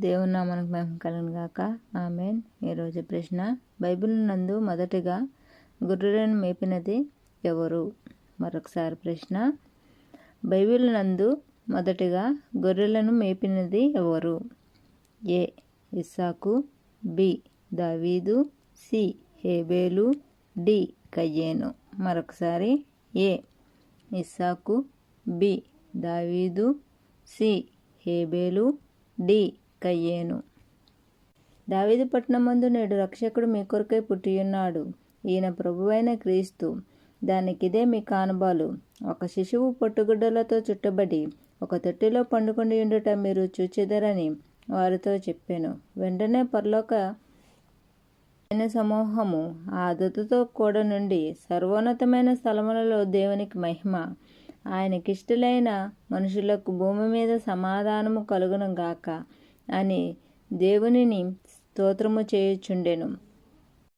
దేవుని నామానికి మహిమ కలుగును గాక. ఆమేన్. ఈరోజు ప్రశ్న, బైబిల్ నందు మొదటిగా గొర్రెలను మేపినది ఎవరు? మరొకసారి ప్రశ్న, బైబిల్ నందు మొదటిగా గొర్రెలను మేపినది ఎవరు? ఏ ఇస్సాకు, బి దావీదు, సి హేబేలు, డి కయ్యేను. మరొకసారి ఏ ఇస్సాకు, బి దావీదు, సి హేబేలు, డి కయ్యేను. దావీదు పట్టణమందు నేడు రక్షకుడు మీ కొరకై పుట్టియున్నాడు. ఈయన ప్రభువైన క్రీస్తు. దానికిదే మీ కానుబాలు. ఒక శిశువు పొట్టుగుడ్డలతో చుట్టబడి ఒక తొట్టిలో పండుకొని ఉండుట మీరు చూచెదరని వారితో చెప్పాను. వెంటనే పరలోక సమూహము ఆ దూతతో కూడా నుండి, సర్వోన్నతమైన స్థలములలో దేవునికి మహిమ, ఆయనకిష్టులైన మనుషులకు భూమి మీద సమాధానము కలుగును గాక అని దేవునిని స్తోత్రము చేయుచుండెను.